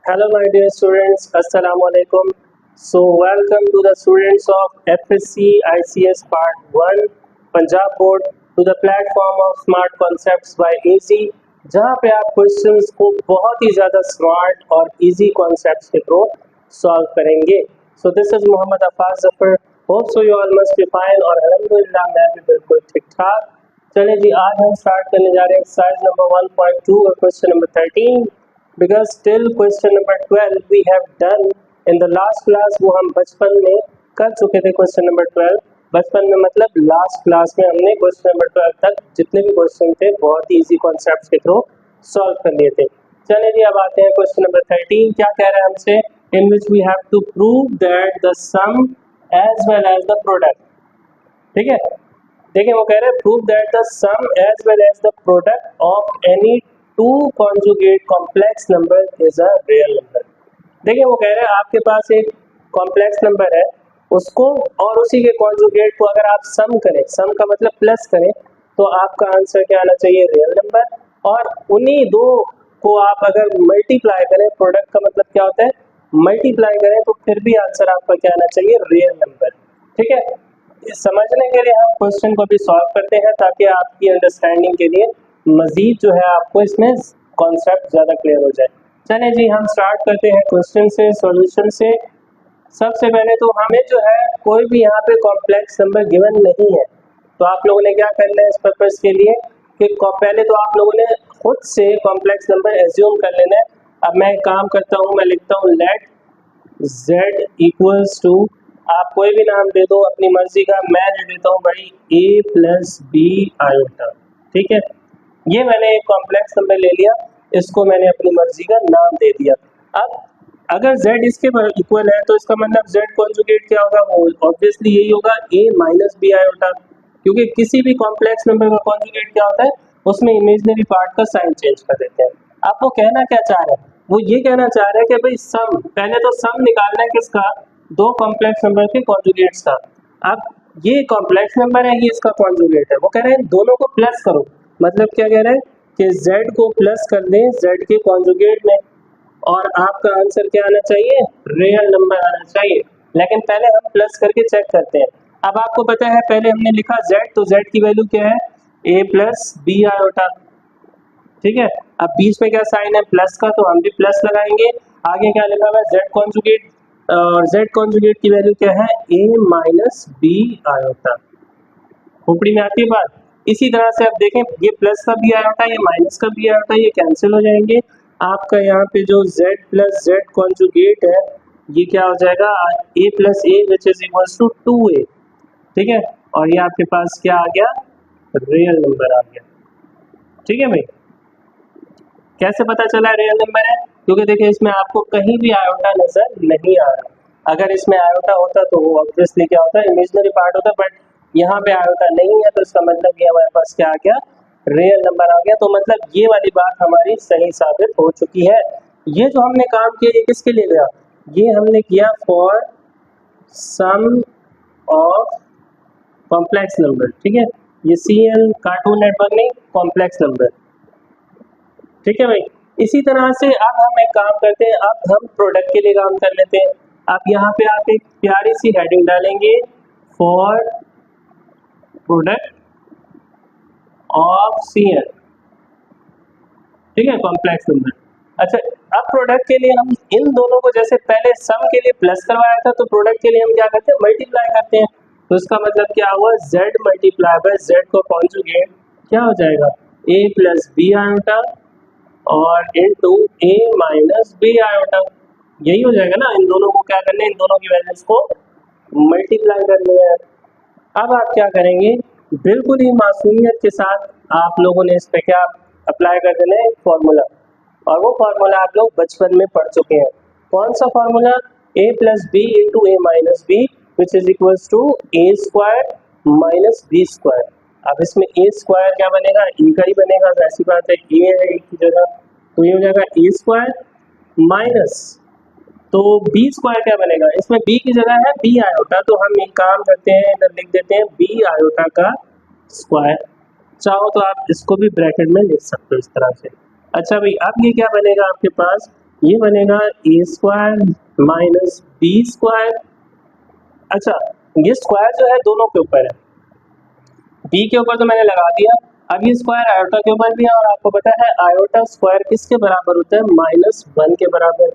Hello, my dear students. Assalamu alaikum. So, welcome to the students of FSC ICS Part 1 Punjab Board to the platform of Smart Concepts by Easy, जहाँ पे आप questions को बहुत ही ज़्यादा smart और easy concepts के through solve करेंगे. So this is Mohammad Afaz Zafar. Hope so you all must be fine और अल्हम्दुलिल्लाह मैं भी बिल्कुल ठीक ठाक. चलिए जी, आज हम स्टार्ट करने जा रहे हैं एक्सरसाइज नंबर 1.2 और question number 13. because till question number 12 we have done in the last class. वो हम बचपन में कर चुके थे क्वेश्चन नंबर 12. बचपन में मतलब लास्ट क्लास में हमने क्वेश्चन नंबर 12 तक जितने भी क्वेश्चन थे बहुत ही इजी कॉन्सेप्ट्स के थ्रू सॉल्व कर लिए थे. चलिए जी, अब आते हैं क्वेश्चन नंबर 13. क्या कह रहा है हमसे? In which we have to prove that the sum as well as the product. ठीक है, देखिए वो कह रहे हैं prove that the sum as well as the product of any two conjugate complex number is a real number. देखिए वो कह रहे हैं आपके पास एक कॉम्प्लेक्स नंबर है, उसको और उसी के कॉन्जुगेट को अगर आप सम करें, सम का मतलब प्लस करें, तो आपका आंसर क्या आना चाहिए? Real number. और उन्हीं दो को आप अगर मल्टीप्लाई करें, प्रोडक्ट का मतलब क्या होता है? मल्टीप्लाई करें, तो फिर भी आंसर आपका क्या आना चाहिए? Real number. ठीक है, समझने के लिए हम क्वेश्चन को भी सॉल्व करते हैं ताकि आपकी अंडरस्टैंडिंग के लिए मजीद जो है आपको इसमें कॉन्सेप्ट ज़्यादा क्लियर हो जाए. चलिए जी, हम स्टार्ट करते हैं क्वेश्चन से, सॉल्यूशन से. सबसे पहले तो हमें जो है कोई भी यहाँ पे कॉम्प्लेक्स नंबर गिवन नहीं है, तो आप लोगों ने क्या करना है इस पर्पज़ के लिए कि पहले तो आप लोगों ने खुद से कॉम्प्लेक्स नंबर एज्यूम कर लेना है. अब मैं एक काम करता हूँ, मैं लिखता हूँ लेट z इक्वल्स टू, आप कोई भी नाम दे दो अपनी मर्जी का. मैं दे देता हूँ भाई a प्लस बी आयोटा. ठीक है, ये मैंने एक कॉम्प्लेक्स नंबर ले लिया, इसको मैंने अपनी मर्जी का नाम दे दिया. अब अगर z इसके इक्वल है तो इसका मतलब z कॉन्जुगेट क्या होगा? वो ऑब्वियसली यही होगा a माइनस बी आयोटा, क्योंकि किसी भी कॉम्प्लेक्स नंबर का कॉन्जुगेट क्या होता है? उसमें इमेजिनरी पार्ट का साइन चेंज कर देते हैं. आप वो कहना क्या चाह रहे हैं? वो ये कहना चाह रहे हैं कि भाई सम, पहले तो सम निकालना है किसका? दो कॉम्प्लेक्स नंबर के कॉन्जुगेट्स का. अब ये कॉम्प्लेक्स नंबर है, ये इसका कॉन्जुगेट है. वो कह रहे हैं दोनों को प्लस करो. मतलब क्या कह रहे हैं कि z को प्लस कर दें z के कॉन्जुगेट में, और आपका आंसर क्या आना चाहिए? रियल नंबर आना चाहिए. लेकिन पहले हम प्लस करके चेक करते हैं. अब आपको पता है पहले हमने लिखा z, तो z की वैल्यू क्या है? a plus b iota. ठीक है, अब बीच में क्या साइन है? प्लस का, तो हम भी प्लस लगाएंगे. आगे क्या लिखा हुआ है? z कॉन्जुगेट, और z कॉन्जुगेट की वैल्यू क्या है? a minus b iota. खोपड़ी में आती है बात. इसी तरह से आप देखें, ये प्लस का भी आयोटा, ये माइनस का भी आयोटा, ये कैंसिल हो जाएंगे. आपका यहाँ पे जो z प्लस z कॉन्जुगेट है, ये क्या हो जाएगा? a plus a which is equals to 2a. ठीक है, और ये आपके पास क्या आ गया? रियल नंबर आ गया. ठीक है भाई, कैसे पता चला रियल नंबर है? क्योंकि देखिए इसमें आपको कहीं भी आयोटा नजर नहीं आ रहा. अगर इसमें आयोटा होता तो वो ऑब्वियसली क्या होता है? इमेजिनरी पार्ट होता, बट यहाँ पे आयोटा नहीं है, तो इसका मतलब ये हमारे पास क्या आ गया? रियल नंबर आ गया. तो मतलब ये वाली बात हमारी सही साबित हो चुकी है. ये जो हमने काम किया ये किसके लिए गया? ये हमने किया for sum of complex number. ठीक है, ये CN कार्टून नेटवर्क नहीं, कॉम्प्लेक्स नंबर. ठीक है भाई, इसी तरह से अब हम एक काम करते हैं, अब हम प्रोडक्ट के लिए काम कर लेते हैं. अब यहाँ पे आप एक प्यारी सी हेडिंग डालेंगे, फॉर प्रोडक्ट ऑफ CN. ठीक है, कॉम्प्लेक्स नंबर. अच्छा, अब प्रोडक्ट के लिए हम इन दोनों को, जैसे पहले सम के लिए प्लस करवाया था, तो प्रोडक्ट के लिए हम क्या करते हैं? मल्टीप्लाई करते हैं. तो इसका मतलब क्या हुआ? z मल्टीप्लाई बाय z को कॉन्जुगेट क्या हो जाएगा? a प्लस बी आयोटा और into a minus b iota. यही हो जाएगा ना. इन दोनों को क्या करना है? इन दोनों की वैल्यूज को मल्टीप्लाई करनी है. अब आप क्या करेंगे? बिल्कुल ही मासूमियत के साथ आप लोगों ने इस पे क्या अप्लाई कर देना है? फॉर्मूला. और वो फार्मूला आप लोग बचपन में पढ़ चुके हैं. कौन सा formula? a plus b into a minus b which is equals to a square minus b square. अब इसमें ए स्क्वायर क्या बनेगा? e का ही बनेगा. ऐसी बात है, ए है e की जगह, तो ये हो जाएगा ए स्क्वायर माइनस, तो बी स्क्वायर क्या बनेगा? इसमें बी की जगह है बी आयोटा, तो हम एक काम करते हैं, इधर लिख देते हैं बी आयोटा का स्क्वायर. चाहो तो आप इसको भी ब्रैकेट में लिख सकते हो इस तरह से. अच्छा भाई, अब ये क्या बनेगा आपके पास? ये बनेगा ए स्क्वायर माइनस बी स्क्वायर। अच्छा, ये स्क्वायर जो है दोनों के ऊपर है, बी के ऊपर तो मैंने लगा दिया, अब ये स्क्वायर आयोटा के ऊपर भी है, और आपको पता है आयोटा स्क्वायर किसके बराबर होता है, -1 के बराबर।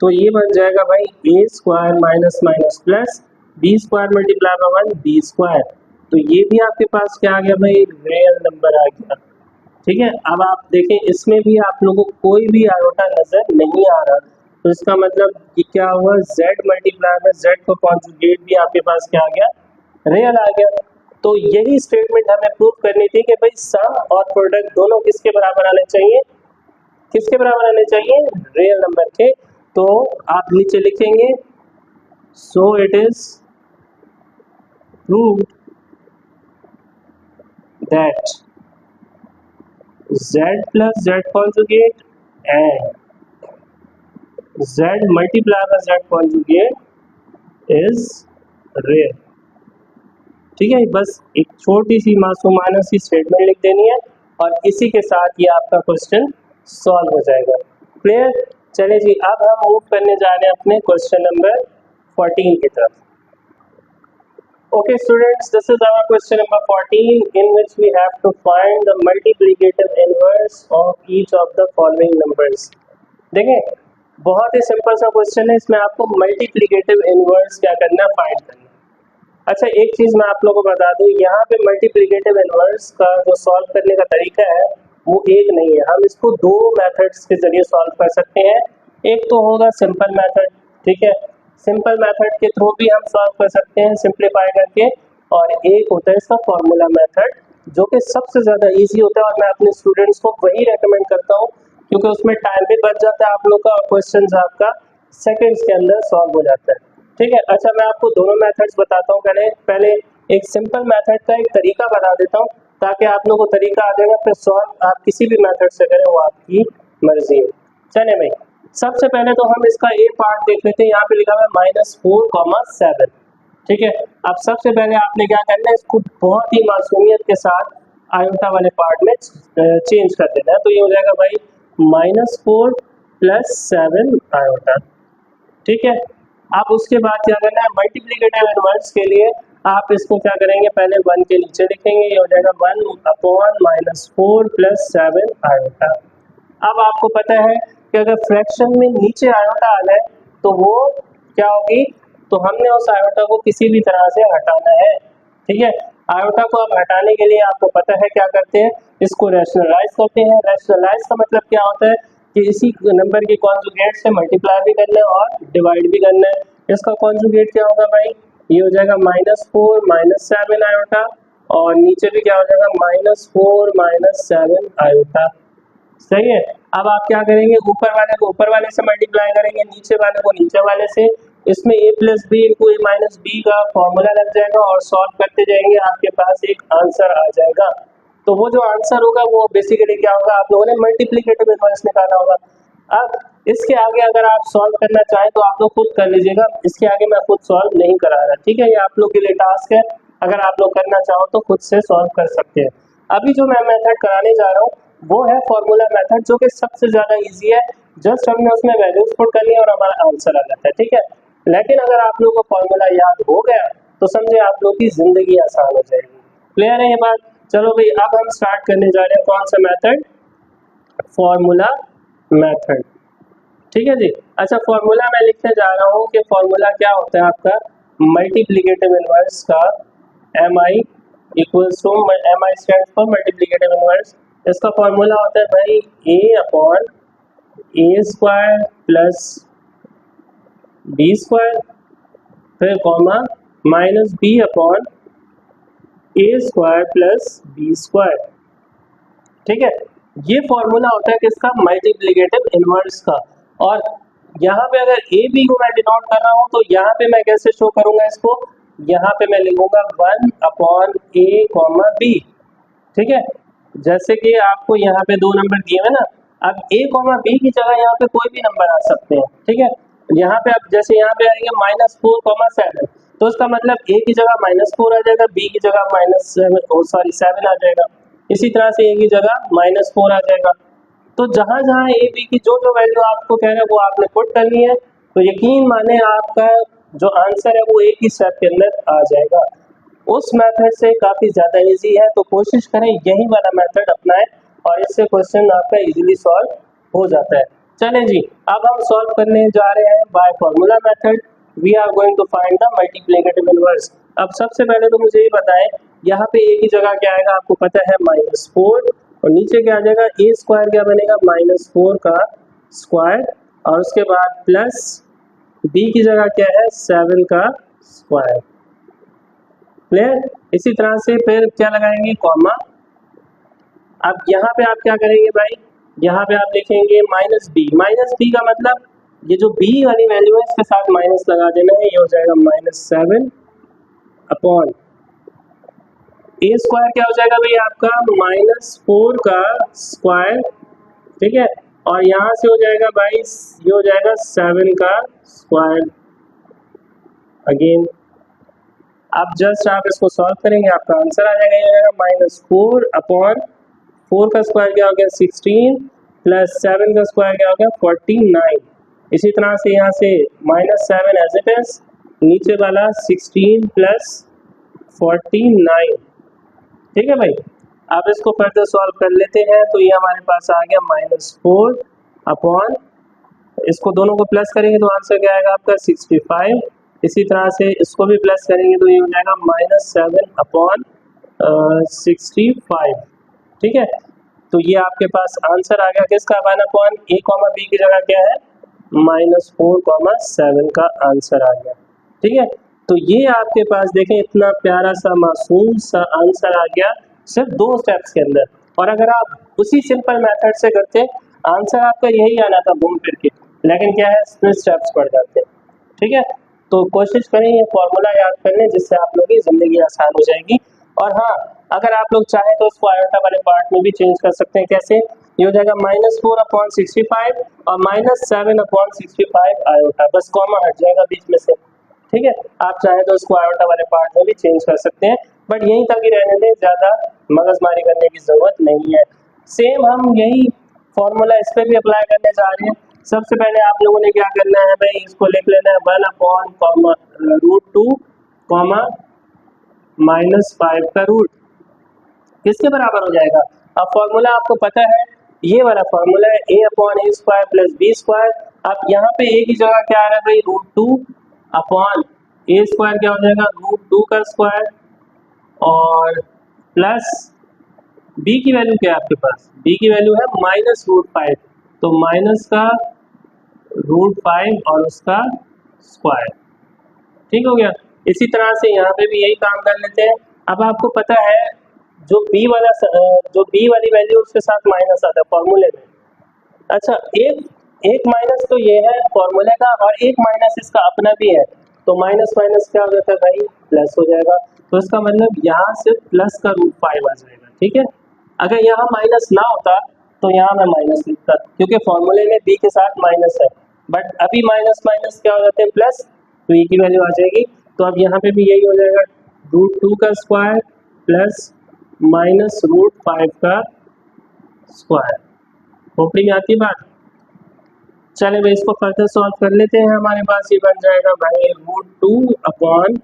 तो ये बन जाएगा भाई A square minus minus plus B square multiply by 1 B square. तो ये भी आपके पास क्या आ गया भाई, रियल नंबर आ गया। ठीक है, अब आप देखें इसमें भी आप लोगों को कोई भी आयोटा नजर नहीं आ रहा, तो इसका मतलब कि क्या हुआ, z मल्टीप्लाई बाय z को कॉन्जुगेट भी आपके पास क्या आ गया, रियल आ गया। तो यही स्टेटमेंट हमें प्रूव करनी थी कि भाई सम और प्रोडक्ट दोनों किसके बराबर आने चाहिए, किसके बराबर आने चाहिए, रियल नंबर के। तो आप नीचे लिखेंगे so it is proved that z plus z conjugate and z multiplied by z conjugate is real। ठीक है, बस एक छोटी सी मासूमाना सी स्टेटमेंट लिख देनी है और इसी के साथ ये आपका क्वेश्चन सॉल्व हो जाएगा। क्लियर? चलिए जी, अब हम मूव करने जा रहे हैं अपने क्वेश्चन नंबर 14 की तरफ। Okay students, this is our question number 14 in which we have to find the multiplicative inverse of each of the following numbers। देखें, बहुत ही सिंपल सा क्वेश्चन है, इसमें आपको मल्टीप्लिकेटिव इनवर्स क्या करना, फाइंड करना। अच्छा, एक चीज मैं आप लोगों को बता दूं, यहाँ पे मल्टीप्लिकेटिव इनवर्स का जो सॉल्व करने का तरीका है वो एक नहीं है, हम इसको दो मेथड्स के जरिए सॉल्व कर सकते हैं। एक तो होगा सिंपल मेथड, ठीक है, सिंपल मेथड के थ्रू भी हम सॉल्व कर सकते हैं सिंप्लीफाई करके, और एक होता है इसका फॉर्मूला मेथड जो कि सबसे ज़्यादा इजी होता है, और मैं अपने स्टूडेंट्स को वही रेकमेंड करता हूँ क्योंकि उसमें टाइम भी बच जाता है आप लोग का, और क्वेश्चन आपका सेकेंड्स के अंदर सॉल्व हो जाता है। ठीक है, अच्छा मैं आपको दोनों मेथड्स बताता हूँ। पहले एक सिंपल मेथड का एक तरीका बता देता हूँ ताकि आप लोगों को तरीका आ जाएगा, फिर सॉल्व आप किसी भी मेथड से करें वो आपकी मर्जी है। चले भाई, सबसे पहले तो हम इसका ए पार्ट देख लेते हैं। यहाँ पे लिखा हुआ है -4,7। ठीक है, अब सबसे पहले आपने क्या करना है, इसको बहुत ही मासूमियत के साथ आयोटा वाले पार्ट में चेंज कर देना है। तो ये हो जाएगा भाई -4 + 7 आयोटा। ठीक है, अब उसके बाद क्या करना है, मल्टीप्लिकेटिव इनवर्स के लिए आप इसको क्या करेंगे, पहले 1 के नीचे लिखेंगे, ये हो जाएगा 1/-4 + 7 आयोटा। अब आपको पता है कि अगर फ्रैक्शन में नीचे आयोटा आना है तो वो क्या होगी, तो हमने उस आयोटा को किसी भी तरह से हटाना है। ठीक है, आयोटा को अब हटाने के लिए आपको पता है क्या करते हैं, इसको रैशनलाइज करते हैं। रैशनलाइज का मतलब क्या होता है कि इसी नंबर के कॉन्जुगेट से मल्टीप्लाई भी करना है और डिवाइड भी करना है। इसका कॉन्जुगेट क्या होगा भाई, ये हो जाएगा -4 - 7 आयोटा, और नीचे भी क्या हो जाएगा -4 - 7 आयोटा। सही है, अब आप क्या करेंगे, ऊपर वाले को ऊपर वाले से मल्टीप्लाई करेंगे, नीचे वाले को नीचे वाले से। इसमें a + b × a - b का फॉर्मूला लग जाएगा और सॉल्व करते जाएंगे, आपके पास एक आंसर आ जाएगा। तो वो जो आंसर होगा वो बेसिकली क्या होगा, आप लोगों ने मल्टीप्लिकेटिव इनवर्स निकाला होगा। अब इसके आगे अगर आप सॉल्व करना चाहें तो आप लोग खुद कर लीजिएगा, इसके आगे मैं खुद सॉल्व नहीं करा रहा। ठीक है, ये आप लोग के लिए टास्क है, अगर आप लोग करना चाहो तो खुद से सॉल्व कर सकते हैं। अभी जो मैं मेथड कराने जा रहा हूँ वो है फॉर्मूला मेथड, जो कि सबसे ज़्यादा इजी है। जस्ट हमने उसमें वैल्यूज पुट करनी है और हमारा आंसर आ जाता है। ठीक है, लेकिन अगर आप लोगों को फॉर्मूला याद हो गया तो समझे आप लोग की जिंदगी आसान हो जाएगी। क्लियर है ये बात? चलो भाई, अब हम स्टार्ट करने जा रहे हैं कौन सा मेथड, फॉर्मूला मेथड। ठीक है जी, अच्छा फॉर्मूला मैं लिखने जा रहा हूँ कि फॉर्मूला क्या होता है आपका मल्टीप्लिकेटिव इनवर्स का। MI = MI stands for multiplicative inverse. इसका फॉर्मूला होता है भाई A/A² + B², फिर कॉमा -B/A² + B²। ठीक है, ये फॉर्मूला होता है किसका, मल्टीप्लिकेटिव इनवर्स का। और यहाँ पे अगर ए बी को मैं डिनोट कर रहा हूँ तो यहाँ पे मैं कैसे शो करूंगा इसको, यहाँ पे मैं लिखूंगा 1/A, B। ठीक है, जैसे कि आपको यहाँ पे दो नंबर दिए हुए ना, अब A, B की जगह यहाँ पे कोई भी नंबर आ सकते हैं। ठीक है, यहाँ पे अब जैसे यहाँ पे आएंगे -4, 7, तो इसका मतलब A की जगह -4 आ जाएगा, B की जगह -7 आ जाएगा, इसी तरह से A की जगह -4 आ जाएगा। तो जहाँ जहाँ ए बी की जो जो वैल्यू आपको कह रहा है वो आपने पुट करनी है, तो यकीन माने आपका जो आंसर है वो एक ही स्टेप के अंदर आ जाएगा। उस मेथड से काफ़ी ज़्यादा इजी है, तो कोशिश करें यही वाला मेथड अपनाएं और इससे क्वेश्चन आपका इजीली सॉल्व हो जाता है। चलें जी, अब हम सॉल्व करने जा रहे हैं by formula method. We are going to find the multiplicative inverse. अब सबसे पहले तो मुझे ये बताएं, यहाँ पे एक ही जगह क्या आएगा, आपको पता है -4, और नीचे क्या आ जाएगा, ए स्क्वायर क्या बनेगा, -4 का स्क्वायर, और उसके बाद प्लस बी की जगह क्या है, 7 का स्क्वायर। क्लियर? इसी तरह से फिर क्या लगाएंगे, कॉमा। अब यहाँ पे आप क्या करेंगे भाई, यहाँ पे आप लिखेंगे -b। -b का मतलब ये जो b वाली वैल्यू है इसके साथ माइनस लगा देना है, ये हो जाएगा -7 अपॉन ए स्क्वायर क्या हो जाएगा भाई आपका, -4 का स्क्वायर, ठीक है, और यहाँ से हो जाएगा भाई, ये हो जाएगा 7 का स्क्वायर अगेन। आप जस्ट आप इसको सॉल्व करेंगे, आपका आंसर आ जाएगा, ये हो जाएगा -4 अपॉन 4 का स्क्वायर क्या हो गया 16, प्लस 7 का स्क्वायर क्या हो गया 49। इसी तरह से यहाँ से -7 एज इट इज, नीचे वाला 16 प्लस 49। ठीक है भाई, अब इसको फर्दर सॉल्व कर लेते हैं, तो ये हमारे पास आ गया -4 अपॉन, इसको दोनों को प्लस करेंगे तो आंसर क्या आएगा आपका 65। इसी तरह से इसको भी प्लस करेंगे तो ये हो जाएगा -7 अपॉन 65। ठीक है, तो ये आपके पास आंसर आ गया किसका, 1 अपॉन a, b की जगह क्या है -4, 7 का आंसर आ गया। ठीक है, तो ये आपके पास देखें इतना प्यारा सा मासूम सा आंसर आ गया सिर्फ 2 स्टेप्स के अंदर। और अगर आप उसी सिंपल मेथड से करते आंसर आपका यही आना था घूम फिर के, लेकिन क्या है इसमें स्टेप्स बढ़ जाते हैं। ठीक है, तो कोशिश करें ये फॉर्मूला याद करने, जिससे आप लोगों की ज़िंदगी आसान हो जाएगी। और हाँ, अगर आप लोग चाहें तो इसको आयोटा वाले पार्ट में भी चेंज कर सकते हैं। कैसे, ये हो जाएगा -4 अपॉन 65 और -7 अपॉन 65 आयोटा, बस कॉमा हट जाएगा बीच में से। ठीक है, आप चाहें तो इसको आयोटा वाले पार्ट में भी चेंज कर सकते हैं, बट यहीं तक ही रहने दें, ज़्यादा मगजमारी करने की ज़रूरत नहीं है। सेम हम यही फॉर्मूला इस पर भी अप्लाई करने जा रहे हैं। सबसे पहले आप लोगों ने क्या करना है भाई, इसको लिख लेना है 1 अपॉन √2 कॉमा -5 का रूट किसके बराबर हो जाएगा। अब फॉर्मूला आपको पता है, ये वाला फॉर्मूला है a upon a square plus b square. अब यहाँ पे a की जगह क्या आ रहा है भाई, √2 अपॉन a स्क्वायर क्या हो जाएगा, √2 का स्क्वायर, और प्लस b की वैल्यू क्या है आपके पास, b की वैल्यू है -√5, तो माइनस का √5 और उसका स्क्वायर। ठीक हो गया। इसी तरह से यहाँ पे भी यही काम कर लेते हैं। अब आपको पता है जो b वाली वैल्यू उसके साथ माइनस आता है फॉर्मूले में। अच्छा, एक माइनस तो ये है फॉर्मूले का, और एक माइनस इसका अपना भी है, तो माइनस माइनस क्या हो जाता है भाई, प्लस हो जाएगा। तो इसका मतलब यहाँ से प्लस का √5 आ जाएगा। ठीक है, अगर यहाँ माइनस ना होता तो यहाँ मैं माइनस लिखता, क्योंकि फॉर्मूले में b के साथ माइनस है, बट अभी माइनस माइनस क्या हो जाते हैं प्लस, तो e की वैल्यू आ जाएगी। तो अब यहाँ पे भी यही हो जाएगा, √2 का स्क्वायर प्लस -√5 का स्क्वायर। खोपड़ी में आती बात। चले भाई, इसको फर्दर सॉल्व कर लेते हैं। हमारे पास ये बन जाएगा भाई √2 अपॉन,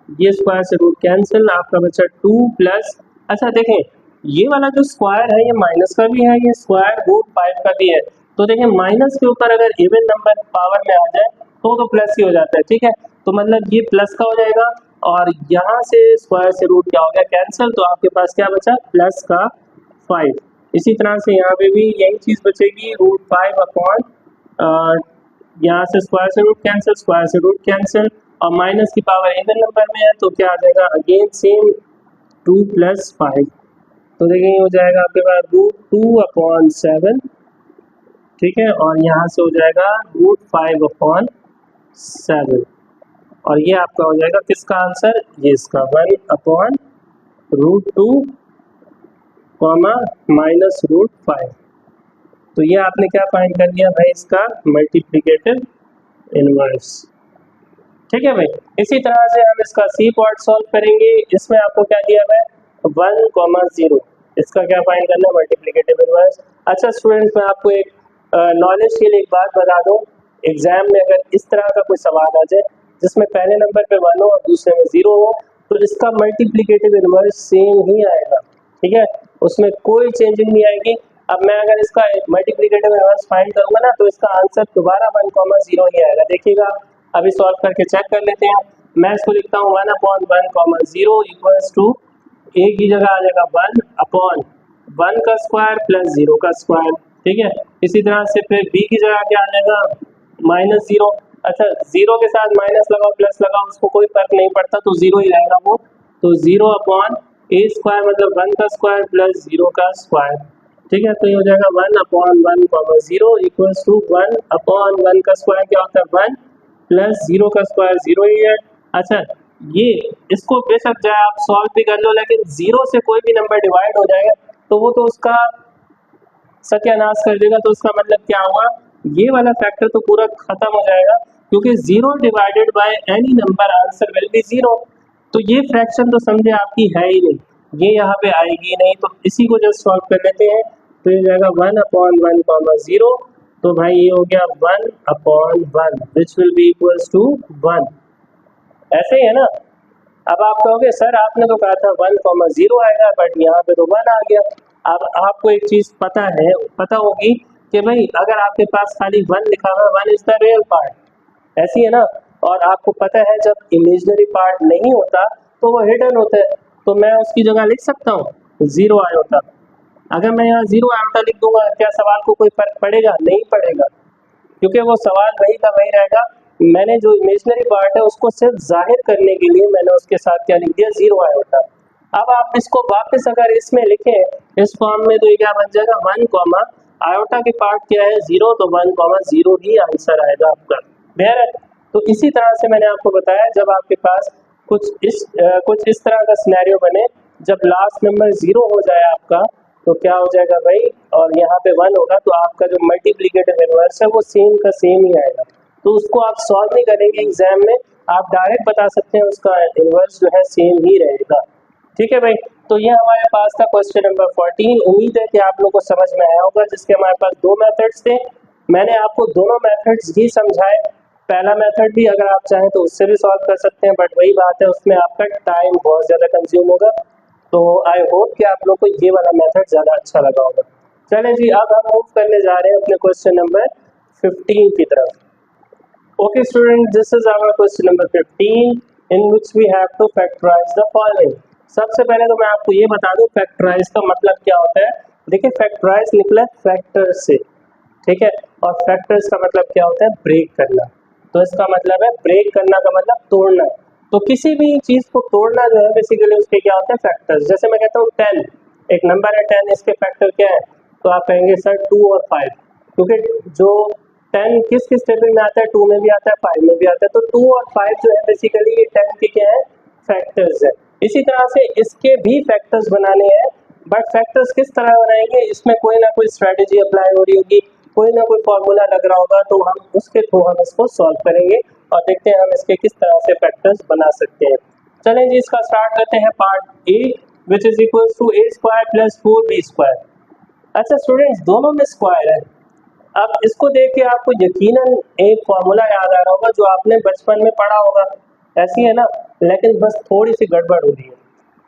ये स्क्वायर से रूट कैंसिल, आपका बचा 2 प्लस, अच्छा देखें ये वाला जो स्क्वायर है ये माइनस का भी है, ये स्क्वायर √5 का भी है। तो देखें माइनस के ऊपर अगर इवन नंबर पावर में आ जाए तो प्लस ही हो जाता है। ठीक है, तो मतलब ये प्लस का हो जाएगा, और यहाँ से स्क्वायर से रूट क्या हो गया कैंसिल, तो आपके पास क्या बचा प्लस का 5। इसी तरह से यहाँ पे भी यही चीज़ बचेगी, √5 अपॉन, यहाँ से स्क्वायर से रूट कैंसिल, स्क्वायर से रूट कैंसिल, और माइनस की पावर इवन नंबर में है तो क्या आ जाएगा अगेन सेम 2 + 5। तो देखिए ये हो जाएगा आपके पास √2 अपॉन 7। ठीक है, और यहाँ से हो जाएगा √5 अपॉन 7, और ये आपका हो जाएगा किसका आंसर, ये इसका 1 अपॉन √2 -√5। तो ये आपने क्या फाइंड कर लिया भाई, इसका मल्टीप्लिकेटिव इनवर्स। ठीक है भाई, इसी तरह से हम इसका सी पार्ट सॉल्व करेंगे। इसमें आपको क्या दिया हुआ है 1, 0, इसका क्या फाइंड करना है, मल्टीप्लिकेटिव इनवर्स। अच्छा स्टूडेंट्स, मैं आपको एक नॉलेज के लिए एक बात बता दूं, एग्जाम में अगर इस तरह का कोई सवाल आ जाए जिसमें पहले नंबर पे 1 हो और दूसरे में 0 हो, तो इसका मल्टीप्लिकेटिव इनवर्स सेम ही आएगा, ठीक है, उसमें कोई चेंजिंग नहीं आएगी। अब मैं अगर इसका मल्टीप्लिकेटिव इनवर्स फाइंड करूंगा ना, तो इसका आंसर दोबारा 1,0 ही आएगा। देखिएगा, अभी सॉल्व करके चेक कर लेते हैं। मैं इसको लिखता हूँ 1/1,0 इक्वल्स टू, एक की जगह आ जाएगा 1/1 का स्क्वायर प्लस 0 का स्क्वायर, ठीक है। इसी तरह से फिर b की जगह क्या आ जाएगा, -0। अच्छा, 0 के साथ माइनस लगाओ प्लस लगाओ, उसको कोई फर्क नहीं पड़ता, तो 0 ही रहेगा वो। तो 0/a² मतलब 1 का स्क्वायर प्लस 0 का स्क्वायर, ठीक है। तो ये हो जाएगा 1/1,0 इक्वल्स टू 1/1 का स्क्वायर क्या होता है 1 प्लस 0 का स्क्वायर 0 ही है। अच्छा, ये इसको बेशक चाहे आप सॉल्व भी कर लो, लेकिन 0 से कोई भी नंबर डिवाइड हो जाएगा तो वो तो उसका सत्यानाश कर देगा। तो उसका मतलब क्या हुआ, ये वाला फैक्टर तो पूरा खत्म हो जाएगा, क्योंकि 0 divided by any number answer will B 0। तो ये फ्रैक्शन तो समझे आपकी है ही नहीं, ये यहाँ पे आएगी नहीं। तो इसी को जस्ट सॉल्व कर लेते हैं, तो ये जाएगा 1/1,0। तो भाई ये हो गया 1/1 which will be equals to 1। ऐसे ही है ना। अब आप कहोगे सर आपने तो कहा था 1,0 आएगा, बट यहाँ पे तो 1 आ गया। अब आपको एक चीज पता होगी कि भाई अगर आपके पास खाली 1 लिखा हुआ है, 1 इज द रियल पार्ट, ऐसी है ना। और आपको पता है जब इमेजिनरी पार्ट नहीं होता तो वो हिडन होता है, तो मैं उसकी जगह लिख सकता हूँ 0 आयोटा। अगर मैं यहाँ 0 आयोटा लिख दूंगा, क्या सवाल को कोई फर्क पड़ेगा? नहीं पड़ेगा, क्योंकि वो सवाल वही का वही रहेगा। मैंने जो इमेजिनरी पार्ट है उसको सिर्फ जाहिर करने के लिए मैंने उसके साथ क्या लिख दिया, 0 आयोटा। अब आप इसको वापस अगर इसमें लिखें इस फॉर्म में, तो ये क्या बन जाएगा 1, आयोटा के पार्ट क्या है 0, तो 1,0 ही आंसर आएगा आपका। क्लियर है? तो इसी तरह से मैंने आपको बताया, जब आपके पास कुछ इस तरह का सिनेरियो बने, जब लास्ट नंबर 0 हो जाए आपका, तो क्या हो जाएगा भाई, और यहाँ पे 1 होगा, तो आपका जो मल्टीप्लिकेटिव इनवर्स है वो सेम का सेम ही आएगा। तो उसको आप सॉल्व नहीं करेंगे एग्जाम में, आप डायरेक्ट बता सकते हैं उसका इनवर्स जो है सेम ही रहेगा। ठीक है भाई, तो ये हमारे पास था क्वेश्चन नंबर 14। उम्मीद है कि आप लोग को समझ में आया होगा, जिसके हमारे पास 2 मेथड्स थे। मैंने आपको दोनों मेथड्स ही समझाए। पहला मेथड भी अगर आप चाहें तो उससे भी सॉल्व कर सकते हैं, बट वही बात है उसमें आपका टाइम बहुत ज़्यादा कंज्यूम होगा। तो आई होप कि आप लोग को ये वाला मेथड ज़्यादा अच्छा लगा होगा। चलें जी, अब हम मूव करने जा रहे हैं अपने क्वेश्चन नंबर 15 की तरफ। Okay student, this is our question number 15 in which we have to factorize the following. सबसे पहले तो मैं आपको ये बता दूं फैक्टराइज का मतलब क्या होता है। देखिए, फैक्टराइज निकला फैक्टर से, ठीक है, और फैक्टर्स का मतलब क्या होता है, ब्रेक करना। तो इसका मतलब है ब्रेक करना का मतलब तोड़ना। तो किसी भी चीज को तोड़ना जो है बेसिकली उसके क्या होते हैं, फैक्टर्स। जैसे मैं कहता हूँ 10, एक नंबर है 10, इसके फैक्टर क्या है, तो आप कहेंगे सर 2 और 5, क्योंकि जो 10 किस किस टेबल में आता है, 2 में भी आता है, 5 में भी आता है। तो 2 और 5 जो है बेसिकली ये 10 के क्या है, फैक्टर्स है। इसी तरह से इसके भी फैक्टर्स बनाने हैं, बट फैक्टर्स किस तरह बनाएंगे, इसमें कोई ना कोई स्ट्रेटेजी अप्लाई हो रही होगी, कोई ना कोई फॉर्मूला लग रहा होगा, तो हम उसके थ्रू हम इसको सॉल्व करेंगे और देखते हैं हम इसके किस तरह से फैक्टर्स बना सकते हैं। चलें जी, इसका स्टार्ट करते हैं part a, which is equal to a² + 4b²। अच्छा स्टूडेंट्स, दोनों में स्क्वायर है। अब इसको देख के आपको यकीनन एक फॉर्मूला याद आ रहा होगा जो आपने बचपन में पढ़ा होगा, ऐसी है ना, लेकिन बस थोड़ी सी गड़बड़ हो रही है,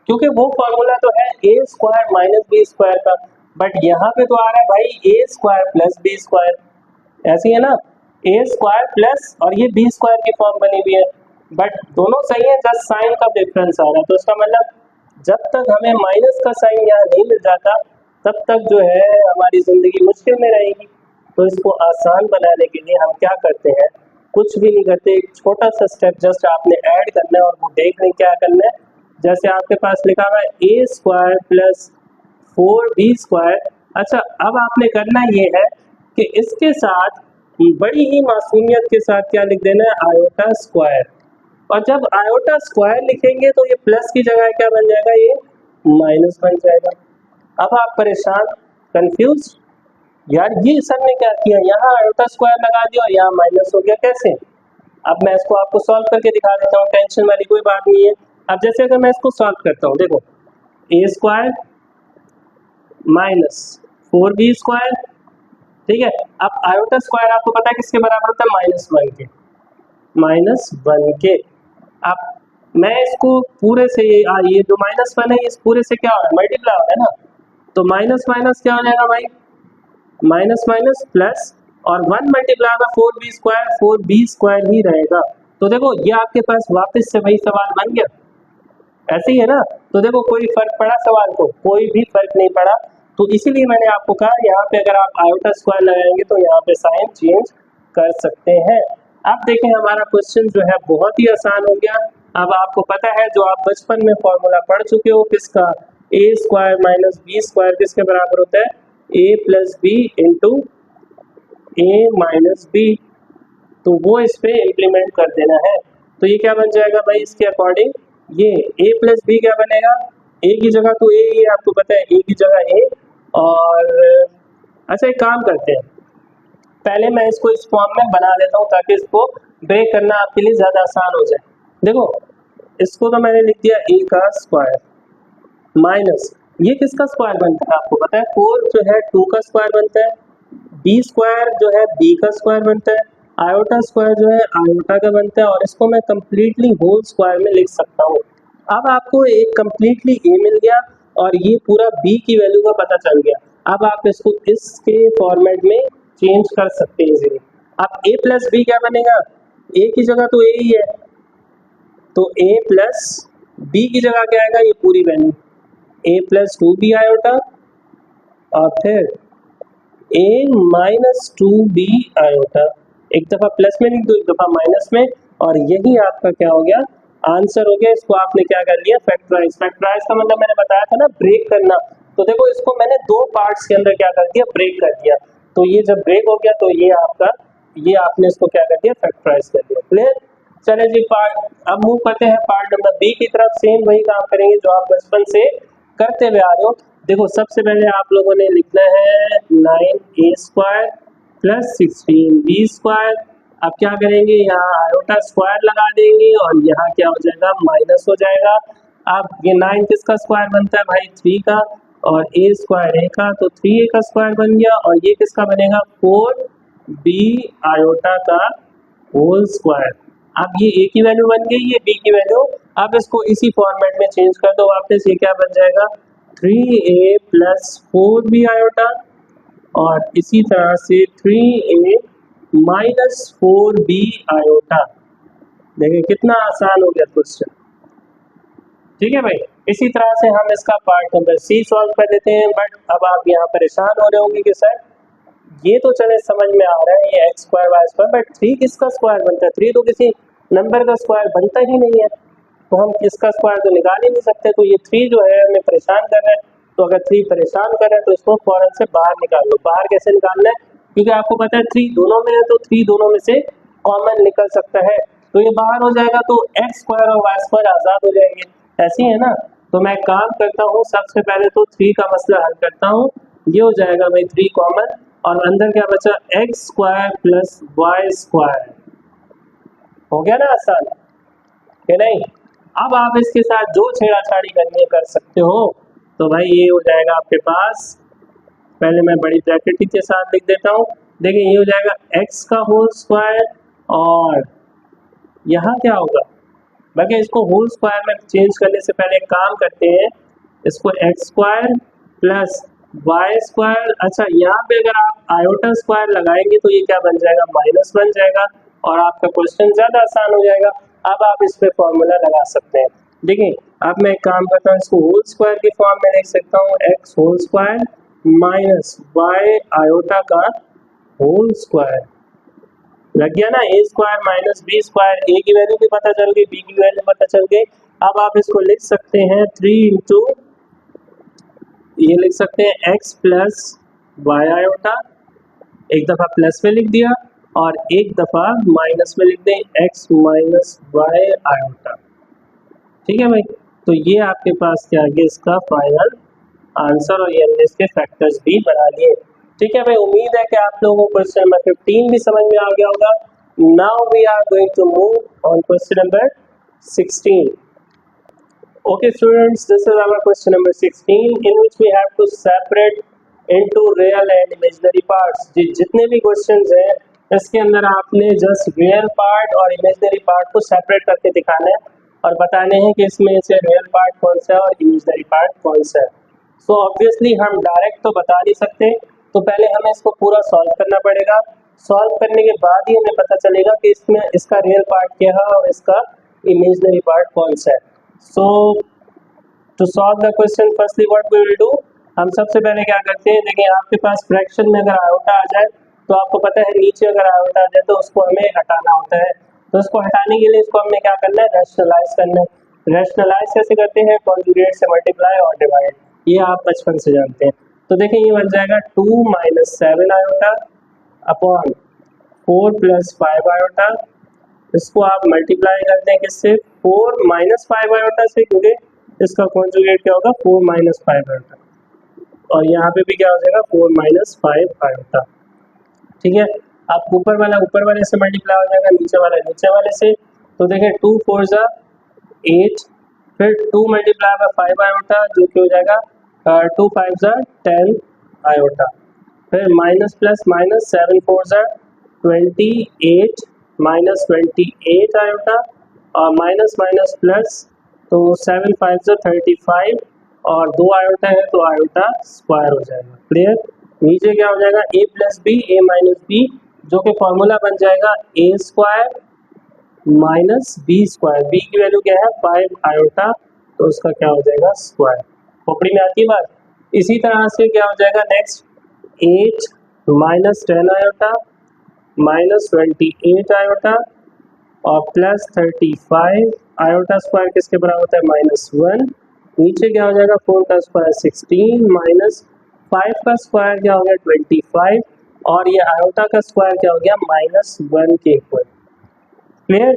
क्योंकि वो फॉर्मूला तो है a² - b² का, बट यहाँ पे तो आ रहा है भाई a² + b²। ऐसी है ना, a² प्लस और ये b² की फॉर्म बनी हुई है, बट दोनों सही है, जस्ट साइन का डिफरेंस आ रहा है। तो इसका मतलब जब तक हमें माइनस का साइन यहाँ नहीं मिल जाता, तब तक जो है हमारी जिंदगी मुश्किल में रहेगी। तो इसको आसान बनाने के लिए हम क्या करते हैं, कुछ भी नहीं करते, एक छोटा सा स्टेप जस्ट आपने ऐड करना है और वो देख लें क्या करना है। जैसे आपके पास लिखा हुआ है a² + 4b²। अच्छा, अब आपने करना ये है कि इसके साथ बड़ी ही मासूमियत के साथ क्या लिख देना है, आयोटा स्क्वायर। और जब आयोटा स्क्वायर लिखेंगे तो ये प्लस की जगह क्या बन जाएगा, ये माइनस बन जाएगा। अब आप परेशान, कंफ्यूज, यार ये सर ने क्या किया, यहाँ आयोटा स्क्वायर लगा दिया और यहाँ माइनस हो गया, कैसे? अब मैं इसको आपको सॉल्व करके दिखा देता हूँ, टेंशन वाली कोई बात नहीं है। अब जैसे अगर मैं इसको सॉल्व करता हूँ, देखो a² माइनस 4b²। ठीक है, अब आयोटा स्क्वायर आपको पता है किसके बराबर होता है, -1 के, -1 के। अब मैं इसको पूरे से ये जो -1 है इस पूरे से क्या हो रहा है, मल्टीप्लाई हो रहा है ना, तो माइनस माइनस क्या हो जाएगा भाई, माइनस माइनस प्लस, और 1 मल्टीप्लाई का 4b² 4b² ही रहेगा। तो देखो ये आपके पास वापस से वही सवाल बन गया, ऐसे ही है ना। तो देखो कोई फर्क पड़ा सवाल को, कोई भी फर्क नहीं पड़ा। तो इसीलिए मैंने आपको कहा यहाँ पे अगर आप आयोटा स्क्वायर लगाएंगे तो यहाँ पे साइन चेंज कर सकते हैं। अब देखें हमारा क्वेश्चन जो है बहुत ही आसान हो गया। अब आपको पता है जो आप बचपन में फॉर्मूला पढ़ चुके हो किसका, a² माइनस b² किसके बराबर होता है, a plus b into a minus b. तो वो इस पे इम्प्लीमेंट कर देना है। तो ये क्या बन जाएगा भाई, इसके अकॉर्डिंग ये a प्लस बी क्या बनेगा, a की जगह तो a ही है, आपको पता है a की जगह a। और अच्छा एक काम करते हैं, पहले मैं इसको इस फॉर्म में बना देता हूँ ताकि इसको ब्रेक करना आपके लिए ज़्यादा आसान हो जाए। देखो इसको तो मैंने लिख दिया a का स्क्वायर माइनस, ये किसका स्क्वायर बनता है आपको पता है, 4 जो है 2 का स्क्वायर बनता है, b² जो है b का स्क्वायर बनता है, आयोटा स्क्वायर जो है आयोटा का बनता है, और इसको मैं कम्प्लीटली होल स्क्वायर में लिख सकता हूँ। अब आपको एक कम्प्लीटली a मिल गया और ये पूरा b की वैल्यू का पता चल गया। अब आप इसको इसके फॉर्मेट में चेंज कर सकते हैं इजीली। अब a प्लस बी क्या बनेगा, a की जगह तो a ही है, तो a प्लस b की जगह क्या आएगा, ये पूरी value a plus 2b iota, और फिर a माइनस 2b आयोटा। एक दफा प्लस में लिख दो, एक दफा माइनस में, और यही आपका क्या हो गया, आंसर हो गया। इसको आपने क्या कर लिया, फैक्टराइज। फैक्टराइज का मतलब मैंने बताया था ना, ब्रेक करना। तो देखो इसको मैंने दो पार्ट्स के अंदर क्या कर दिया, ब्रेक कर दिया। तो ये जब ब्रेक हो गया तो ये आपका, ये आपने इसको क्या कर दिया, फैक्टराइज कर दिया। क्लियर। चले जी पार्ट, अब मूव करते हैं पार्ट नंबर बी की तरफ। सेम वही काम करेंगे जो आप बचपन से करते हुए आ रहे हो। देखो सबसे पहले आप लोगों ने लिखना है 9a² प्लस 16b²। अब क्या करेंगे, यहाँ आयोटा स्क्वायर लगा देंगे और यहाँ क्या हो जाएगा, माइनस हो जाएगा। अब ये 9 किसका स्क्वायर बनता है भाई, 3 का, और a² a का, तो 3a का स्क्वायर बन गया, और ये किसका बनेगा, 4b आयोटा का होल स्क्वायर। अब ये a की वैल्यू बन गई, ये b की वैल्यू। अब इसको इसी फॉर्मेट में चेंज कर दो वापस, ये क्या बन जाएगा, 3a प्लस 4b आयोटा, और इसी तरह से 3a माइनस 4b आयोटा। देखिए कितना आसान हो गया क्वेश्चन। ठीक है भाई, इसी तरह से हम इसका पार्ट नंबर सी सॉल्व कर लेते हैं। बट अब आप यहाँ परेशान हो रहे होंगे कि सर ये तो चले समझ में आ रहा है, ये x² y², बट 3 किसका स्क्वायर बनता है, 3 तो किसी नंबर का स्क्वायर बनता ही नहीं है, तो हम किसका स्क्वायर तो निकाल ही नहीं सकते। तो ये 3 जो है हमें परेशान कर रहा है। तो अगर 3 परेशान कर रहा है तो इसको फौरन से बाहर निकाल लो। बाहर कैसे निकालना है, क्योंकि आपको पता है 3 दोनों में है, तो 3 दोनों में से कॉमन निकल सकता है, तो ये बाहर हो जाएगा, तो x² और y² आज़ाद हो जाएंगे। ऐसे ही है ना। तो मैं काम करता हूँ, सबसे पहले तो 3 का मसला हल करता हूँ। ये हो जाएगा भाई 3 कॉमन, और अंदर क्या बचा, x² प्लस y²। हो गया ना आसान, कि नहीं। अब आप इसके साथ जो छेड़ाछाड़ी करनी है कर सकते हो। तो भाई ये हो जाएगा आपके पास, पहले मैं बड़ी ब्रैकेट के साथ लिख देता हूँ। देखिए ये हो जाएगा x का होल स्क्वायर, और यहाँ क्या होगा, बाकी इसको होल स्क्वायर में चेंज करने से पहले एक काम करते हैं, इसको x² प्लस y²। अच्छा यहाँ पे अगर आप आयोटा स्क्वायर लगाएंगे तो ये क्या बन जाएगा, माइनस बन जाएगा, और आपका क्वेश्चन ज़्यादा आसान हो जाएगा। अब आप इस पे फॉर्मूला लगा सकते हैं। देखिए अब मैं एक काम करता हूँ, इसको होल स्क्वायर के फॉर्म में लिख सकता हूँ, x whole square minus y iota का होल स्क्वायर। लग गया ना, a² माइनस b²। a की वैल्यू भी पता चल गई, b की वैल्यू पता चल गई। अब आप इसको लिख सकते हैं 3 इंटू, ये लिख सकते हैं x प्लस वाई आयोटा, एक दफ़ा प्लस में लिख दिया और एक दफ़ा माइनस में लिख दें, x माइनस वाई आयोटा। ठीक है भाई, तो ये आपके पास क्या आ गया, इसका फाइनल आंसर, और ये हमने इसके फैक्टर्स भी बना लिए। ठीक है भाई, उम्मीद है कि आप लोगों को क्वेश्चन नंबर 15 भी समझ में आ गया होगा। Now we are going to move on question number 16। Okay, students, this is our question number 16 in which we have to separate into real and imaginary parts. जितने भी questions हैं इसके अंदर आपने just real part और imaginary part को separate करके दिखाना है और बताने हैं कि इसमें से real part कौन सा है और imaginary part कौन सा है. So obviously हम direct तो बता नहीं सकते, तो पहले हमें इसको पूरा solve करना पड़ेगा. solve करने के बाद ही हमें पता चलेगा कि इसमें इसका real part क्या है और इसका imaginary part कौन सा है. So to solve the question, firstly what we will do, हम सबसे पहले क्या करते हैं, देखिए आपके पास फ्रैक्शन में अगर आयोटा आ जाए तो आपको पता है नीचे अगर आयोटा आ जाए तो उसको हमें हटाना होता है. तो उसको हटाने के लिए इसको हमें क्या करना है, रैशनलाइज करना है. रैशनलाइज कैसे करते हैं, कॉन्जुगेट से मल्टीप्लाई और डिवाइड, ये आप बचपन से जानते हैं. तो देखिए ये बन जाएगा 2 - 7 आयोटा अपॉन 4 + 5 आयोटा. इसको आप मल्टीप्लाई करते हैं किससे, 4 - 5 आयोटा से, क्योंकि इसका कॉन्जुगेट क्या होगा 4 - 5 आयोटा, और यहाँ पे भी क्या हो जाएगा 4 - 5 आयोटा. ठीक है, आप ऊपर वाले से मल्टीप्लाई हो जाएगा, नीचे वाले से. तो देखें 2 × 4 = 8, फिर 2 × 5 आयोटा जो कि हो जाएगा 2 × 5 = 10 आयोटा, फिर माइनस प्लस माइनस 7 × 4 = 28 -28 आयोटा, और माइनस माइनस प्लस, तो 7 × 5 = 35, और 2 आयोटा है तो आयोटा स्क्वायर हो जाएगा. क्लियर. नीचे क्या हो जाएगा a + b, a - b, जो कि फॉर्मूला बन जाएगा a² - b². b की वैल्यू क्या है 5 आयोटा, तो उसका क्या हो जाएगा स्क्वायर. खोपड़ी में आती है बात. इसी तरह से क्या हो जाएगा नेक्स्ट 8 - 10 आयोटा -28 आयोटा और प्लस 35 आयोटा स्क्वायर किसके बराबर होता है -1. नीचे क्या हो जाएगा 4 का स्क्वायर 16 माइनस 5 का स्क्वायर क्या हो गया 25, और ये आयोटा का स्क्वायर क्या हो गया -1 के इक्वल. क्लियर.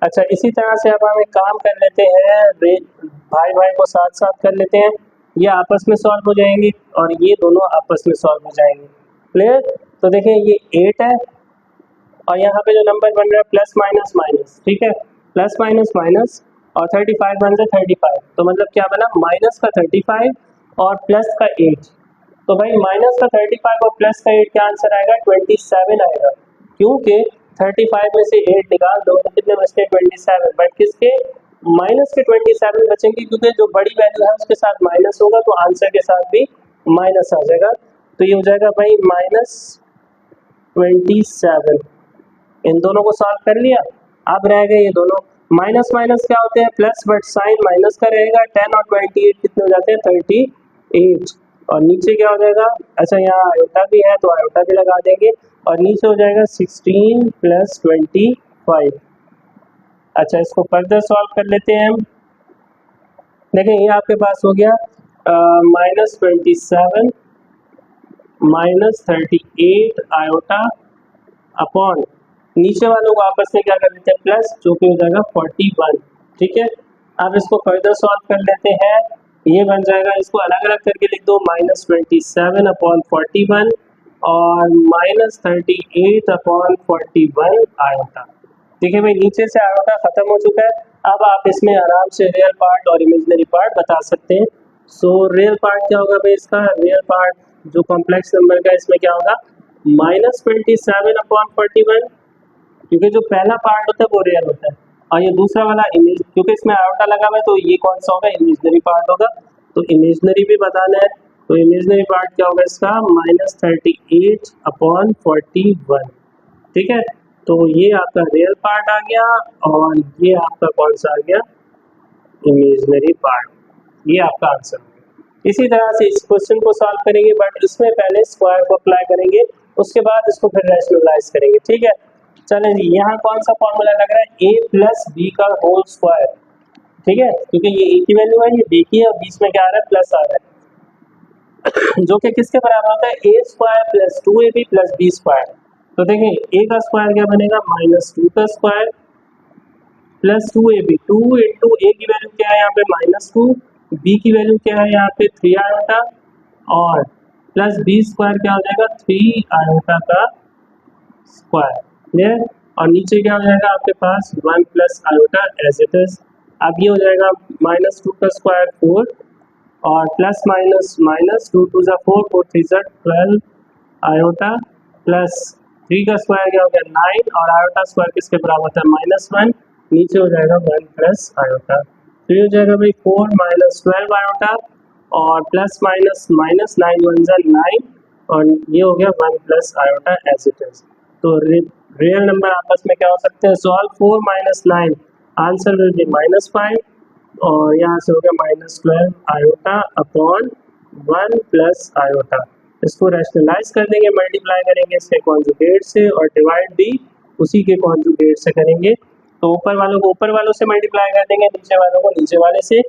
अच्छा, इसी तरह से अब हम एक काम कर लेते हैं, भाई भाई को साथ साथ कर लेते हैं, ये आपस में सॉल्व हो जाएंगे और ये दोनों आपस में सॉल्व हो जाएंगे. क्लियर. तो देखें ये 8 है और यहाँ पे जो नंबर बन रहा है प्लस माइनस माइनस, ठीक है, प्लस माइनस माइनस, और 35 बन जाए 35, तो मतलब क्या बना माइनस का 35 और प्लस का 8. तो भाई माइनस का 35 और प्लस का 8 क्या आंसर आएगा 27 आएगा, क्योंकि 35 में से 8 निकाल दो तो कितने बचते हैं 27, बट किसके माइनस के 27 बचेंगे, क्योंकि जो बड़ी वैल्यू है उसके साथ माइनस होगा तो आंसर के साथ भी माइनस आ जाएगा. तो ये हो जाएगा भाई -27. इन दोनों को सॉल्व कर लिया. अब रह गए ये दोनों, माइनस माइनस क्या होते हैं प्लस, बट साइन माइनस का रहेगा. 10 और 28 कितने हो जाते हैं 38, और नीचे क्या हो जाएगा, अच्छा यहाँ आयोटा भी है तो आयोटा भी लगा देंगे, और नीचे हो जाएगा 16 + 25. अच्छा, इसको फर्दर सॉल्व कर लेते हैं हम. देखें ये आपके पास हो गया -27 -38 आयोटा अपॉन, नीचे वालों को आपस में क्या कर देते हैं प्लस, जो कि हो जाएगा 41. ठीक है, अब इसको फर्दर सॉल्व कर लेते हैं. ये बन जाएगा, इसको अलग अलग करके लिख दो, -27 अपॉन 41 और -38 अपॉन 41 आयोटा. ठीक है भाई, नीचे से आयोटा खत्म हो चुका है. अब आप इसमें आराम से रियल पार्ट और इमेजिनरी पार्ट बता सकते हैं. सो रियल पार्ट क्या होगा भाई, इसका रियल पार्ट जो कॉम्प्लेक्स नंबर का इसमें क्या होगा -27 अपॉन 41, क्योंकि जो पहला पार्ट होता है वो रियल होता है, और ये दूसरा वाला इमेज, क्योंकि इसमें आयोटा लगा हुआ है तो ये कौन सा होगा इमेजिनरी पार्ट होगा. तो इमेजिनरी भी बताना है, तो इमेजिनरी पार्ट क्या होगा इसका -38 अपॉन 41. ठीक है, तो ये आपका रियल पार्ट आ गया और ये आपका कौन सा आ गया इमेजिनरी पार्ट. ये आपका आंसर होगा. इसी तरह से इस क्वेश्चन को सॉल्व करेंगे, बट इसमें पहले स्क्वायर को अप्लाई करेंगे, उसके बाद इसको फिर रैशनलाइज करेंगे. ठीक है, चलें जी. यहाँ कौन सा फॉर्मूला लग रहा है a + b का होल स्क्वायर. ठीक है, क्योंकि ये a की वैल्यू है, ये b की है, और बीच में क्या आ रहा है प्लस आ रहा है जो कि किसके बराबर होता है a² + 2ab + b². तो देखिए a का स्क्वायर क्या बनेगा -2 का स्क्वायर प्लस 2ab, 2 × a की वैल्यू क्या है यहाँ पे -2, b की वैल्यू क्या है यहाँ पे 3 आयोटा, और प्लस b² क्या हो जाएगा 3 आयोटा का स्क्वायर. क्लियर. और नीचे क्या हो जाएगा आपके पास 1 + आयोटा एज इट इज. अब ये हो जाएगा माइनस 2 का स्क्वायर 4 और प्लस माइनस माइनस 2 टू ज़ा 4 4 3 ज़ा 12 आयोटा प्लस 3 का स्क्वायर क्या हो गया 9 और आयोटा स्क्वायर किसके बराबर होता है -1, नीचे हो जाएगा 1 प्लस आयोटा। तो ये हो जाएगा भाई 4 माइनस 12 आयोटा और प्लस माइनस माइनस 9 1 ज़ा 9 और ये हो गया 1 plus iota as it is. तो रियल नंबर आपस में क्या हो सकते हैं, solve 4 minus 9 answer will be -5 और यहाँ से हो गया -12 आयोटा अपॉन 1 प्लस आयोटा। इसको रैशनलाइज कर देंगे, मल्टीप्लाई करेंगे इसके कॉन्जुगेट से और डिवाइड भी उसी के कॉन्जुगेट से करेंगे। तो ऊपर वालों को ऊपर वालों से मल्टीप्लाई कर देंगे, नीचे वालों को नीचे वाले से।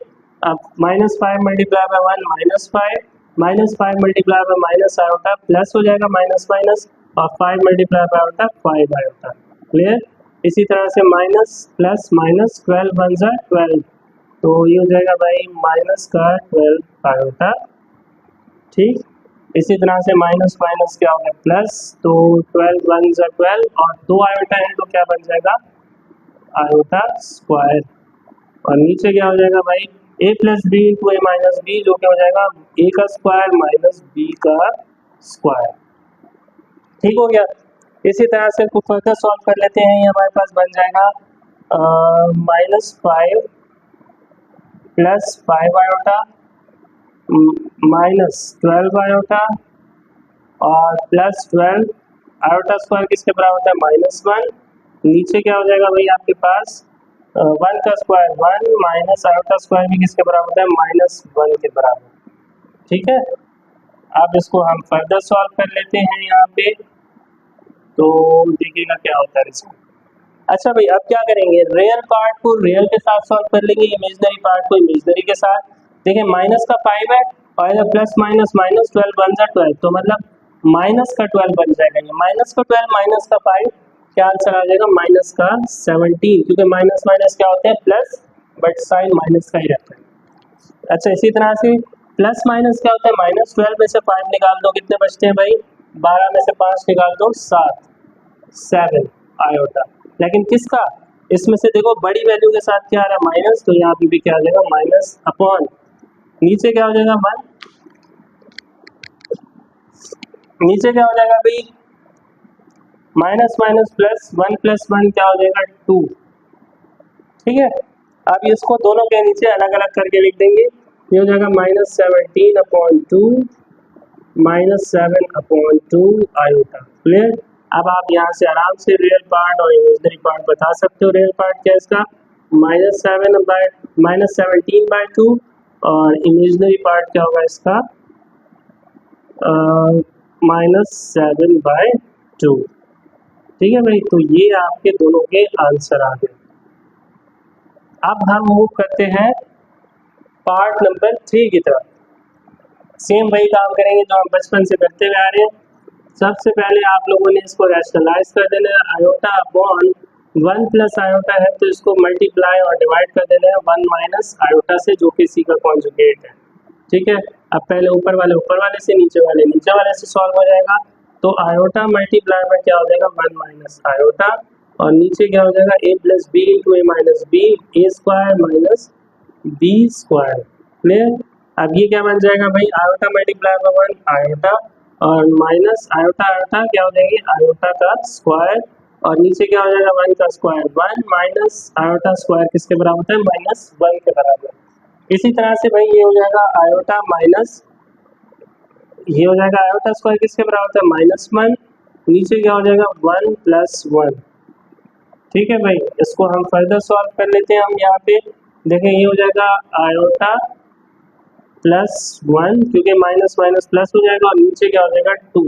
अब -5 multiply by 1 -5, -5 multiply by minus iota plus हो जाएगा माइनस माइनस और 5 multiply by iota 5 iota. Clear. इसी तरह से माइनस प्लस माइनस 12 1 ज़ा 12, तो ये हो जाएगा भाई माइनस का 12 आयोटा। ठीक, इसी तरह से माइनस माइनस क्या हो गया प्लस, तो 12 1 ज़ा 12 और 2 आयोटा है तो क्या बन जाएगा आयोटा स्क्वायर और नीचे क्या हो जाएगा भाई a plus b into a minus b, जो क्या हो जाएगा a का स्क्वायर माइनस b का स्क्वायर। ठीक हो गया। इसी तरह से इसको फर्दर सॉल्व कर लेते हैं। ये हमारे पास बन जाएगा -5 प्लस 5 आयोटा माइनस 12 आयोटा और प्लस 12 आयोटा स्क्वायर किसके बराबर होता है -1, नीचे क्या हो जाएगा भाई आपके पास 1 का स्क्वायर 1 माइनस आयोटा स्क्वायर भी किसके बराबर होता है -1 के बराबर। ठीक है, अब इसको हम फर्दर सॉल्व कर लेते हैं यहाँ पे, तो देखिएगा क्या होता है इसमें। अच्छा भाई अब क्या करेंगे, रियल पार्ट को रियल के साथ सॉल्व कर लेंगे, इमेजिनरी पार्ट को इमेजिनरी के साथ। देखिए माइनस का 5 है और इधर प्लस माइनस माइनस 12 1 ज़ा 12, तो मतलब माइनस का 12 बन जाएगा। ये माइनस का 12 माइनस का 5 क्या आंसर आ जाएगा माइनस का 17, क्योंकि माइनस माइनस क्या होते हैं प्लस, बट साइन माइनस का ही रहता है। अच्छा इसी तरह से प्लस माइनस क्या होता है -12 में से 5 निकाल दो, कितने बचते हैं भाई 12 में से 5 निकाल दो 7 आयोटा। लेकिन किसका, इसमें से देखो बड़ी वैल्यू के साथ क्या आ रहा है माइनस, तो यहाँ पे भी क्या आ जाएगा माइनस अपॉन नीचे क्या हो जाएगा 1, नीचे क्या हो जाएगा भाई माइनस माइनस प्लस 1 प्लस 1 क्या हो जाएगा 2। ठीक है, अब इसको दोनों के नीचे अलग अलग करके लिख देंगे। ये हो जाएगा -17/2 -7/2 आयोटा। क्लियर। अब आप यहाँ से आराम से रियल पार्ट और इमेजिनरी पार्ट बता सकते हो। रियल पार्ट क्या है इसका -17/2 और इमेजिनरी पार्ट क्या होगा इसका -7/2। ठीक है भाई, तो ये आपके दोनों के आंसर आ गए। अब हम मूव करते हैं पार्ट नंबर 3 की तरफ। सेम वही काम करेंगे जो हम बचपन से करते हुए आ रहे हैं। सबसे पहले आप लोगों ने इसको रैशनलाइज कर देना है। आयोटा अपॉन 1 प्लस आयोटा है तो इसको मल्टीप्लाई और डिवाइड कर देना है 1 माइनस आयोटा से, जो कि सी का कॉन्जुगेट है। ठीक है, अब पहले ऊपर वाले से, नीचे वाले से सॉल्व हो जाएगा। तो आयोटा मल्टीप्लाई में क्या हो जाएगा 1 माइनस आयोटा और नीचे क्या हो जाएगा a plus b into a minus b, a square minus b square. Clear. अब ये क्या बन जाएगा भाई आयोटा मल्टीप्लाई बाय 1 आयोटा और माइनस आयोटा आयोटा क्या हो जाएगी आयोटा का स्क्वायर और नीचे क्या हो जाएगा 1 का स्क्वायर 1 माइनस आयोटा स्क्वायर किसके बराबर होता है -1 के बराबर। इसी तरह से भाई ये हो जाएगा आयोटा माइनस, ये हो जाएगा आयोटा स्क्वायर किसके बराबर होता है -1, नीचे क्या हो जाएगा 1 प्लस 1। ठीक है भाई, इसको हम फर्दर सॉल्व कर लेते हैं। हम यहाँ पे देखें ये हो जाएगा आयोटा प्लस 1, क्योंकि माइनस माइनस प्लस हो जाएगा और नीचे क्या हो जाएगा 2।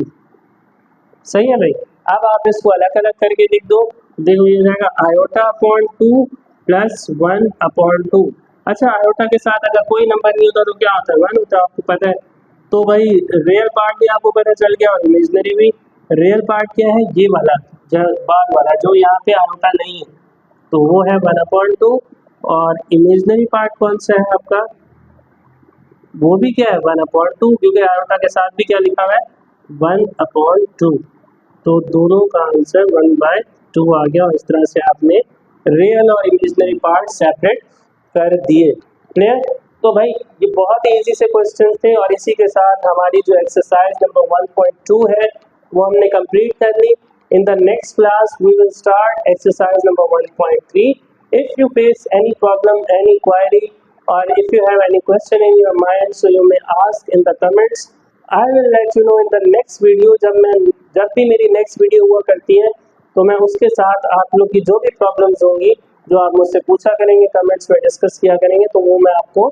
सही है भाई। अब आप इसको अलग अलग करके लिख दो। देखो ये हो जाएगा आयोटा अपॉन 2 प्लस 1 अपॉन 2। अच्छा आयोटा के साथ अगर कोई नंबर नहीं होता तो क्या होता है 1 होता है, आपको पता है। तो भाई रियल पार्ट भी आपको पता चल गया और इमेजिनरी भी। रियल पार्ट क्या है ये वाला बाद वाला जो यहाँ पे आयोटा नहीं है, तो वो है 1/2 और इमेजिनरी पार्ट कौन सा है आपका, वो भी क्या है 1/2, क्योंकि आयोटा के साथ भी क्या लिखा हुआ है 1/2। तो दोनों का आंसर 1/2 आ गया और इस तरह से आपने रियल और इमेजिनरी पार्ट सेपरेट कर दिए। क्लियर? तो भाई ये बहुत ही इजी से क्वेश्चन थे और इसी के साथ हमारी जो एक्सरसाइज नंबर 1.2 है वो हमने कंप्लीट कर ली। In the next class we will start exercise number 1.3. If you face any problem, any query, or if you have any question in your mind, so you may ask in the comments. I will let you know in the next video. जब भी मेरी next video हुआ करती है तो मैं उसके साथ आप लोग की जो भी प्रॉब्लम्स होंगी जो आप मुझसे पूछा करेंगे, कमेंट्स में डिस्कस किया करेंगे, तो वो मैं आपको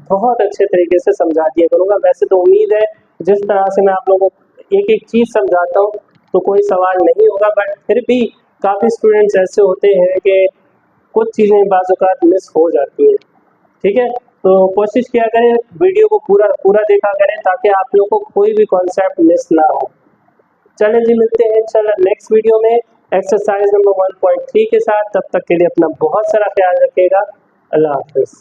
बहुत अच्छे तरीके से समझा दिया करूँगा। वैसे तो उम्मीद है जिस तरह से मैं आप लोगों को एक एक चीज़ समझाता हूँ तो कोई सवाल नहीं होगा, बट फिर भी काफ़ी स्टूडेंट्स ऐसे होते हैं कि कुछ चीज़ें बाज़ मिस हो जाती हैं। ठीक है, तो कोशिश किया करें वीडियो को पूरा देखा करें ताकि आप लोगों को कोई भी कॉन्सेप्ट मिस ना हो। चलें जी, मिलते हैं इंशाल्लाह नेक्स्ट वीडियो में एक्सरसाइज नंबर 1.3 के साथ। तब तक के लिए अपना बहुत सारा ख्याल रखिएगा। अल्लाह हाफिज़।